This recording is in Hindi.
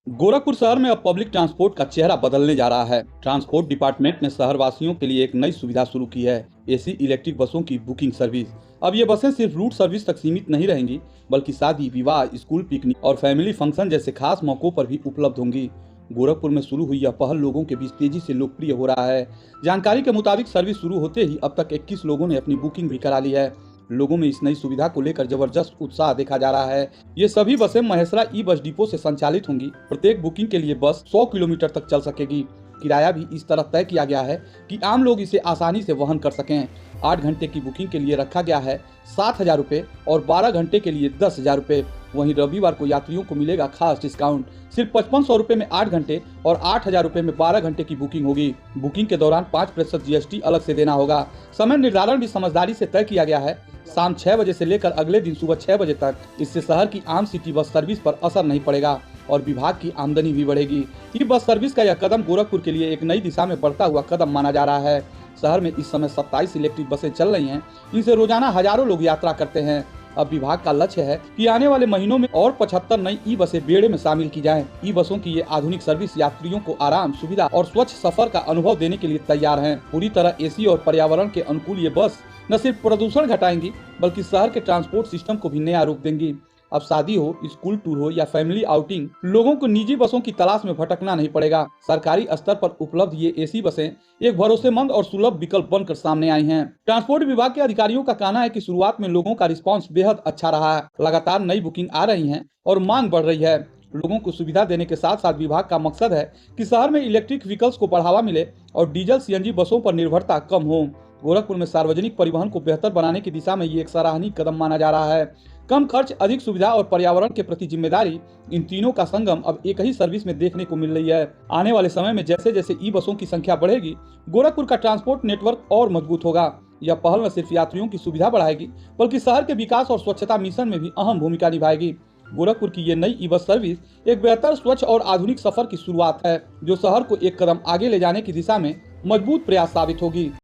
गोरखपुर शहर में अब पब्लिक ट्रांसपोर्ट का चेहरा बदलने जा रहा है। ट्रांसपोर्ट डिपार्टमेंट ने शहर वासियों के लिए एक नई सुविधा शुरू की है, एसी इलेक्ट्रिक बसों की बुकिंग सर्विस। अब ये बसें सिर्फ रूट सर्विस तक सीमित नहीं रहेंगी, बल्कि शादी, विवाह, स्कूल पिकनिक और फैमिली फंक्शन जैसे खास मौकों पर भी उपलब्ध होंगी। गोरखपुर में शुरू हुई यह पहल लोगों के बीच तेजी से लोकप्रिय हो रहा है। जानकारी के मुताबिक सर्विस शुरू होते ही अब तक 21 लोगों ने अपनी बुकिंग भी करा ली है। लोगों में इस नई सुविधा को लेकर जबरदस्त उत्साह देखा जा रहा है। ये सभी बसें महेसरा ई बस डिपो से संचालित होंगी। प्रत्येक बुकिंग के लिए बस 100 किलोमीटर तक चल सकेगी। किराया भी इस तरह तय किया गया है कि आम लोग इसे आसानी से वहन कर सकें। 8 घंटे की बुकिंग के लिए रखा गया है 7,000 रुपये और 12 घंटे के लिए 10,000 रुपये। वहीं रविवार को यात्रियों को मिलेगा खास डिस्काउंट। सिर्फ 5500 रुपये में 8 घंटे और 8,000 रुपये में 12 घंटे की बुकिंग होगी। बुकिंग के दौरान 5% जीएसटी अलग से देना होगा। समय निर्धारण भी समझदारी से तय किया गया है। शाम 6 बजे से लेकर अगले दिन सुबह 6 बजे तक। इससे शहर की आम सिटी बस सर्विस पर असर नहीं पड़ेगा और विभाग की आमदनी भी बढ़ेगी। ई बस सर्विस का यह कदम गोरखपुर के लिए एक नई दिशा में बढ़ता हुआ कदम माना जा रहा है। शहर में इस समय 27 इलेक्ट्रिक बसें चल रही हैं। इनसे रोजाना हजारों लोग यात्रा करते हैं। अब विभाग का लक्ष्य है कि आने वाले महीनों में और 75 नई ई बसें बेड़े में शामिल की जाएं। ई बसों की ये आधुनिक सर्विस यात्रियों को आराम, सुविधा और स्वच्छ सफर का अनुभव देने के लिए तैयार हैं। पूरी तरह एसी और पर्यावरण के अनुकूल ये बस न सिर्फ प्रदूषण घटाएंगी, बल्कि शहर के ट्रांसपोर्ट सिस्टम को भी नया रूप देंगी। अब शादी हो, स्कूल टूर हो या फैमिली आउटिंग, लोगों को निजी बसों की तलाश में भटकना नहीं पड़ेगा। सरकारी स्तर पर उपलब्ध ये एसी बसें एक भरोसेमंद और सुलभ विकल्प बनकर सामने आई हैं। ट्रांसपोर्ट विभाग के अधिकारियों का कहना है कि शुरुआत में लोगों का रिस्पांस बेहद अच्छा रहा है। लगातार नई बुकिंग आ रही है और मांग बढ़ रही है। लोगों को सुविधा देने के साथ साथ विभाग का मकसद है कि शहर में इलेक्ट्रिक व्हीकल्स को बढ़ावा मिले और डीजल सीएनजी बसों पर निर्भरता कम हो। गोरखपुर में सार्वजनिक परिवहन को बेहतर बनाने की दिशा में ये एक सराहनीय कदम माना जा रहा है। कम खर्च, अधिक सुविधा और पर्यावरण के प्रति जिम्मेदारी, इन तीनों का संगम अब एक ही सर्विस में देखने को मिल रही है। आने वाले समय में जैसे जैसे ई बसों की संख्या बढ़ेगी, गोरखपुर का ट्रांसपोर्ट नेटवर्क और मजबूत होगा। यह पहल न सिर्फ यात्रियों की सुविधा बढ़ाएगी, बल्कि शहर के विकास और स्वच्छता मिशन में भी अहम भूमिका निभाएगी। गोरखपुर की ये नई ई बस सर्विस एक बेहतर, स्वच्छ और आधुनिक सफर की शुरुआत है, जो शहर को एक कदम आगे ले जाने की दिशा में मजबूत प्रयास साबित होगी।